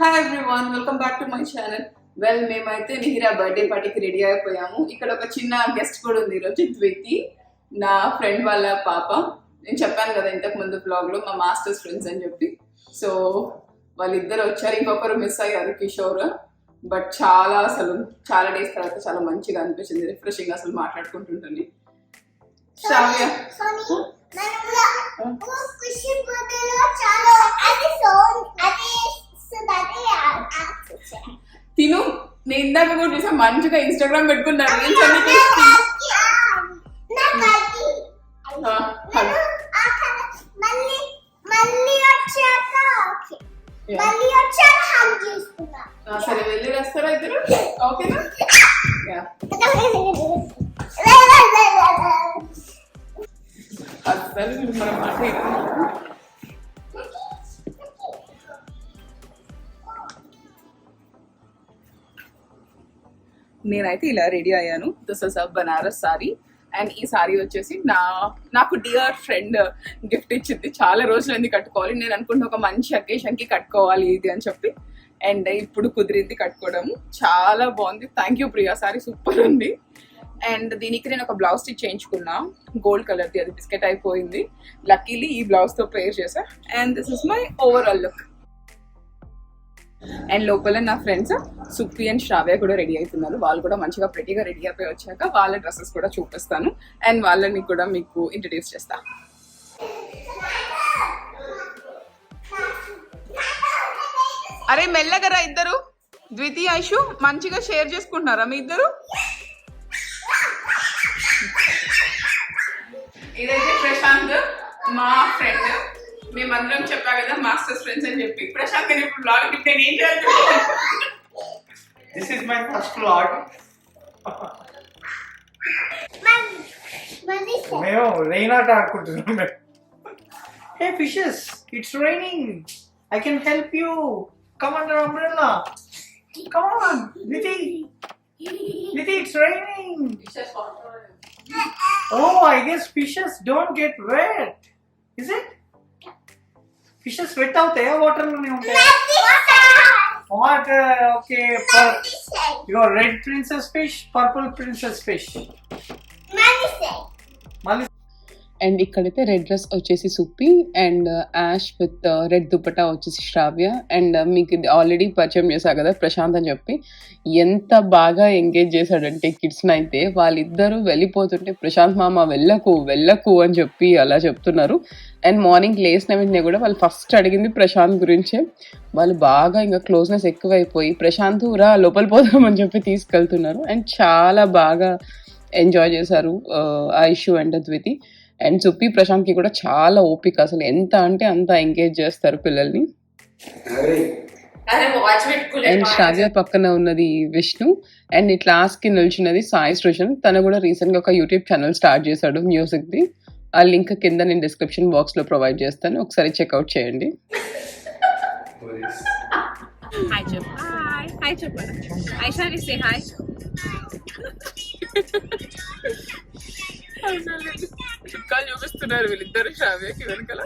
Hi everyone, welcome back to my channel. Well, మేమైతే Nihira birthday పార్టీకి ready అయిపోయాము. ఇక్కడ ఒక చిన్న గెస్ట్ కూడా ఉంది ఈరోజు, ద్వితి, నా ఫ్రెండ్ వాళ్ళ పాప. నేను చెప్పాను కదా ఇంతకు ముందు బ్లాగ్లో మా మాస్టర్స్ ఫ్రెండ్స్ అని చెప్పి. సో వాళ్ళిద్దరు వచ్చారు, ఇంకొకరు మిస్ అయ్యారు, కిషోర్. బట్ అసలు చాలా డేస్ తర్వాత చాలా మంచిగా అనిపించింది, రిఫ్రెషింగ్. అసలు మాట్లాడుకుంటుంటుంది. శ్రావ్య తిను, నేను ఇందాక కూడా చూసా, మంచిగా ఇన్స్టాగ్రామ్ పెట్టుకున్నాడు. సరే, వెళ్ళి వస్తారా ఇద్దరు? ఓకేనా? అసలు మన మాట నేనైతే ఇలా రెడీ అయ్యాను. This is a Banaras sorry. And ఈ సారీ వచ్చేసి నాకు డియర్ ఫ్రెండ్ గిఫ్ట్ ఇచ్చింది. చాలా రోజులైంది కట్టుకోవాలి, నేను అనుకుంటే ఒక మంచి అకేషన్కి కట్టుకోవాలి ఇది అని చెప్పి. అండ్ ఇప్పుడు కుదిరింది కట్టుకోవడం, చాలా బాగుంది. Thank you Priya, sorry super ఉంది. అండ్ దీనికి నేను ఒక బ్లౌజ్ స్టిచ్ చేయించుకున్నా, గోల్డ్ కలర్ది. అది బిస్కెట్ అయిపోయింది, లక్కీలీ ఈ బ్లౌజ్తో పేర్ చేసా. And this is my overall look. And లోపల నా ఫ్రెండ్స్ సుప్పి అండ్ శ్రావ్య కూడా రెడీ అవుతున్నారు. వాళ్ళు కూడా మంచిగా ప్రెటీగా రెడీ అయిపోయి వచ్చాక వాళ్ళ డ్రెస్సెస్ కూడా చూపిస్తాను. అండ్ వాళ్ళని కూడా మీకు ఇంట్రడ్యూస్ చేస్తా. అరే మెల్లగరా ఇద్దరు, ద్వితి ఐషు మంచిగా షేర్ చేసుకుంటున్నారా మీ ఇద్దరు? ఇదైతే ప్రశాంత్, మా ఫ్రెండ్. మేమందరం చెప్పా కదా మాస్టర్స్ ఫ్రెండ్స్ అని చెప్పి. ప్రశాంత్ నేను ఇప్పుడు బ్లాగ్ టిప్ నేను ఏం చేయాలి? This is my first vlog. మేము రెయిన్ ఆట ఆడుకుంటున్నాం. Hey fishes, it's raining. I can help you. Come under umbrella. Come on, Niti. Niti, it's raining. Oh, I guess fishes don't get wet. Is it? Fishes wet అవుతాయా water లోనే ఉంటాయా? Water, okay. Your red princess fish, purple princess fish. And ఇక్కడైతే red dress వచ్చేసి Suppi and ash with red dupatta వచ్చేసి Sravya. And మీకు ఇది already పరిచయం చేశా కదా ప్రశాంత్ అని చెప్పి. ఎంత బాగా ఎంగేజ్ చేశాడంటే కిడ్స్ని అయితే. వాళ్ళిద్దరూ వెళ్ళిపోతుంటే ప్రశాంత్ మామ వెళ్ళకు అని చెప్పి అలా చెప్తున్నారు. అండ్ మార్నింగ్ లేచిన వెంటనే కూడా వాళ్ళు ఫస్ట్ అడిగింది ప్రశాంత్ గురించే. వాళ్ళు బాగా ఇంకా క్లోజ్నెస్ ఎక్కువైపోయి ప్రశాంత్ రా లోపల పోదామని చెప్పి తీసుకెళ్తున్నారు. అండ్ చాలా బాగా ఎంజాయ్ చేశారు ఐషు అండ్ ద్వితి. అండ్ సుప్పి ప్రశాంత్కి కూడా చాలా ఓపిక, అసలు ఎంత అంటే అంత ఎంగేజ్ చేస్తారు పిల్లల్ని. అండ్ శ్రావ్య పక్కన ఉన్నది విష్ణు. అండ్ ఈ క్లాస్ కి నిల్చున్నది సాయి సృజన్. తను కూడా రీసెంట్ గా ఒక యూట్యూబ్ ఛానల్ స్టార్ట్ చేశాడు మ్యూజిక్ ది. ఆ లింక్ కింద నేను డిస్క్రిప్షన్ బాక్స్ లో ప్రొవైడ్ చేస్తాను, ఒకసారి చెక్అవుట్ చేయండి. చుక్కాలు చూపిస్తున్నారు వీళ్ళిద్దరు శ్రావ్యకి వెనకాల.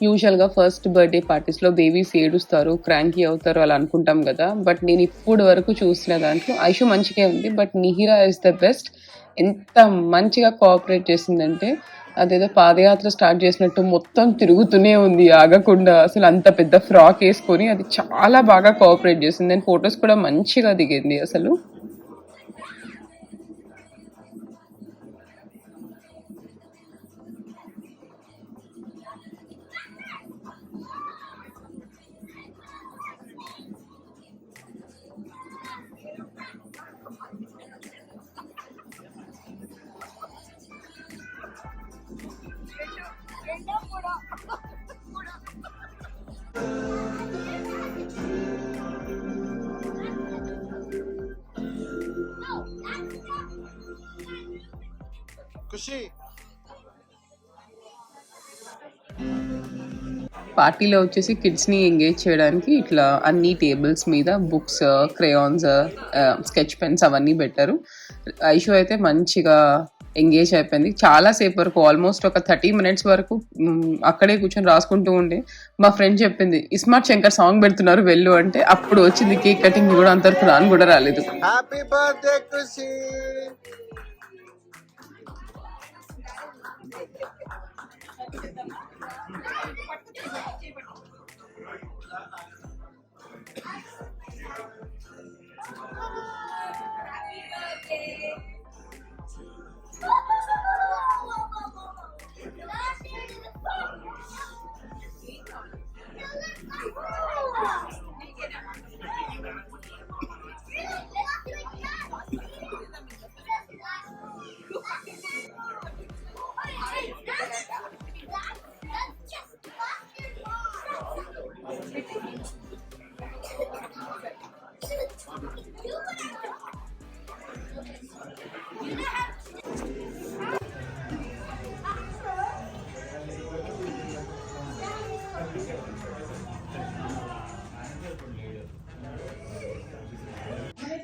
యూజువల్గా ఫస్ట్ బర్త్డే పార్టీస్లో బేబీస్ ఏడుస్తారు, క్రాంకీ అవుతారు అలా అనుకుంటాం కదా. బట్ నేను ఇప్పుడు వరకు చూసిన దాంట్లో ఐషు మంచిగా ఉంది, but Nihira is the best. ఎంత మంచిగా కోఆపరేట్ చేసిందంటే అదేదో పాదయాత్ర స్టార్ట్ చేసినట్టు మొత్తం తిరుగుతూనే ఉంది ఆగకుండా. అసలు అంత పెద్ద ఫ్రాక్ వేసుకొని అది చాలా బాగా కోఆపరేట్ చేసింది. అండ్ ఫొటోస్ కూడా మంచిగా దిగింది అసలు. ఖుషి పార్టీలో వచ్చేసి కిడ్స్ని ఎంగేజ్ చేయడానికి ఇట్లా అన్ని టేబుల్స్ మీద బుక్స్, క్రేయాన్స్, స్కెచ్ పెన్స్ అవన్నీ పెట్టారు. ఐషు అయితే మంచిగా ఎంగేజ్ అయిపోయింది. చాలాసేపు వరకు ఆల్మోస్ట్ ఒక 30 minutes వరకు అక్కడే కూర్చొని రాసుకుంటూ ఉండే. మా ఫ్రెండ్ చెప్పింది ఇస్మార్ట్ శంకర్ సాంగ్ పెడుతున్నారు వెళ్ళు అంటే, అప్పుడు వచ్చింది కేక్ కటింగ్ కూడా. అంతవరకు రాను కూడా రాలేదు. Happy birthday Kushi.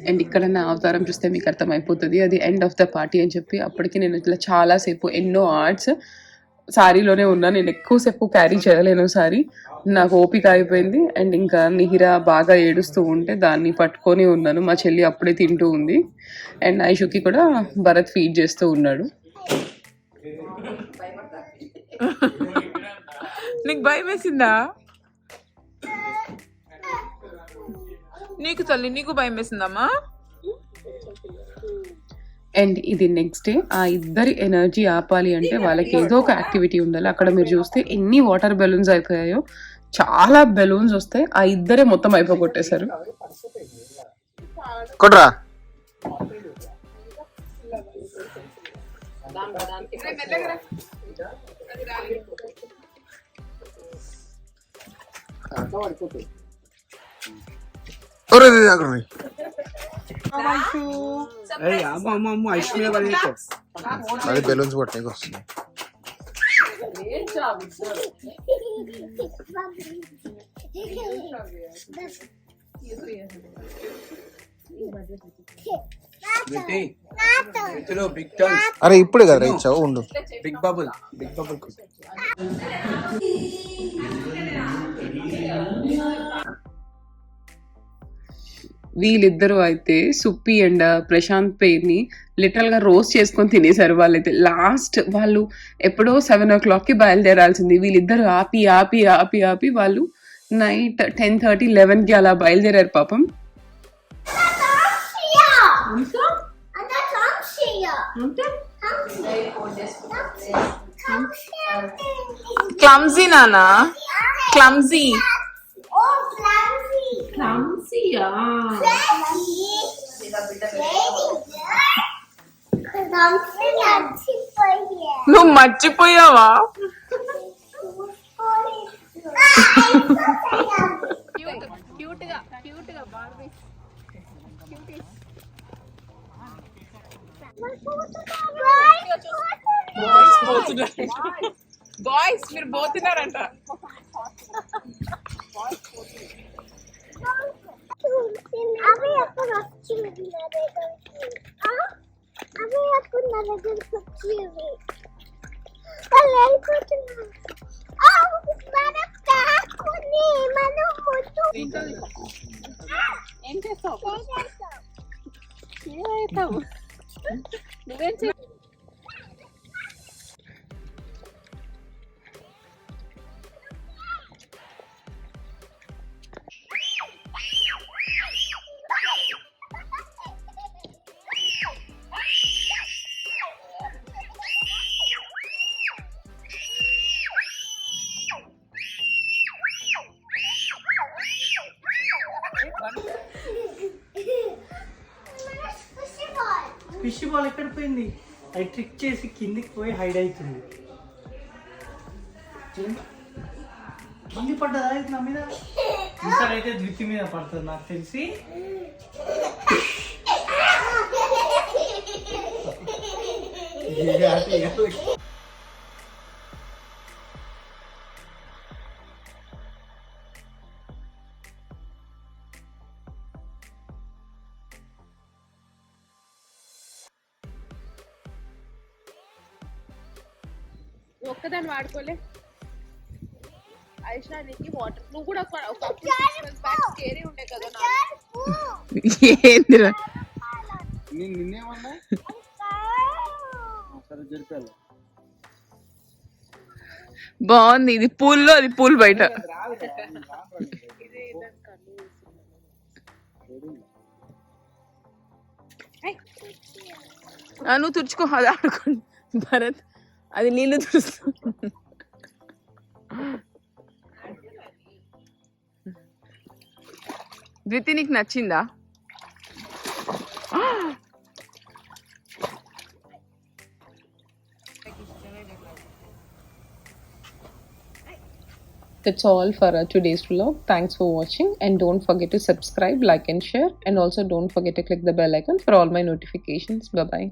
అండ్ ఇక్కడ నా అవతారం చూస్తే మీకు అర్థమైపోతుంది అది ఎండ్ ఆఫ్ ద పార్టీ అని చెప్పి. అప్పటికి నేను ఇట్లా చాలాసేపు ఎన్నో ఆర్ట్స్ శారీలోనే ఉన్నా. నేను ఎక్కువసేపు క్యారీ చేయలేను శారీ, నాకు ఓపిక అయిపోయింది. అండ్ ఇంకా నిహిర బాగా ఏడుస్తూ ఉంటే దాన్ని పట్టుకొని ఉన్నాను. మా చెల్లి అప్పుడే తింటూ ఉంది. అండ్ ఐషుకి కూడా భరత్ ఫీడ్ చేస్తూ ఉన్నాడు. నీకు భయం వేసిందా? నీకు తల్లి నీకు భయం వేసిందమ్మా? అండ్ ఇది నెక్స్ట్ డే. ఆ ఇద్దరి ఎనర్జీ ఆపాలి అంటే వాళ్ళకి ఏదో ఒక యాక్టివిటీ ఉండాలి. అక్కడ మీరు చూస్తే ఎన్ని వాటర్ బెలూన్స్ అయిపోయాయో, చాలా బెలూన్స్ వస్తాయి. ఆ ఇద్దరే మొత్తం అయిపోగొట్టేశారు. కొట్రా అది బెలూన్స్ పట్టడానికి వస్తుంది. అరే ఇప్పుడే కదా ఇచ్చావు, ఉండు. బిగ్ బబుల్ వీళ్ళిద్దరూ అయితే సుప్పి అండ్ ప్రశాంత్ పేరుని లిటరల్ గా రోస్ట్ చేసుకొని తినేశారు. వాళ్ళైతే లాస్ట్ వాళ్ళు ఎప్పుడో 7 o'clock బయలుదేరాల్సింది. వీళ్ళిద్దరు ఆపి ఆపి ఆపి ఆపి వాళ్ళు నైట్ 10:30, 11 అలా బయలుదేరారు పాపం. క్లమ్జీ నానా, క్లమ్జీ. నువ్వు మర్చిపోయావా? బాయ్స్ మీరు పోతున్నారంట. ఏం చేస్తావు? నువ్వేం చే ఫిష్ బాల్ ఎక్కడ పోయింది? అది ట్రిక్ చేసి కిందికి పోయి హైడ్ అవుతుంది. కింది పడ్డదా ఇది నా మీద? ఈసారి అయితే ద్వితి మీద పడుతుంది నాకు తెలిసి. ఒక్కదాన్ని వాడుకోలే ఐషా నీకు వాటర్ నువ్వు కూడా స్కేరీ ఉండే కదా ఏందిరా నిన్నేమన్నా సరే జరిపాలి బాగుంది ఇది పూల్లో అది పూల్ బయట నువ్వు తుడుచుకో అది ఆడుకోండి భరత్ అది నీళ్ళు తుడుస్తు ద్వితి నీకు నచ్చిందా That's all for today's vlog. Thanks for watching, and don't forget to subscribe, like and share, and also don't forget to click the bell icon for all my notifications. Bye bye.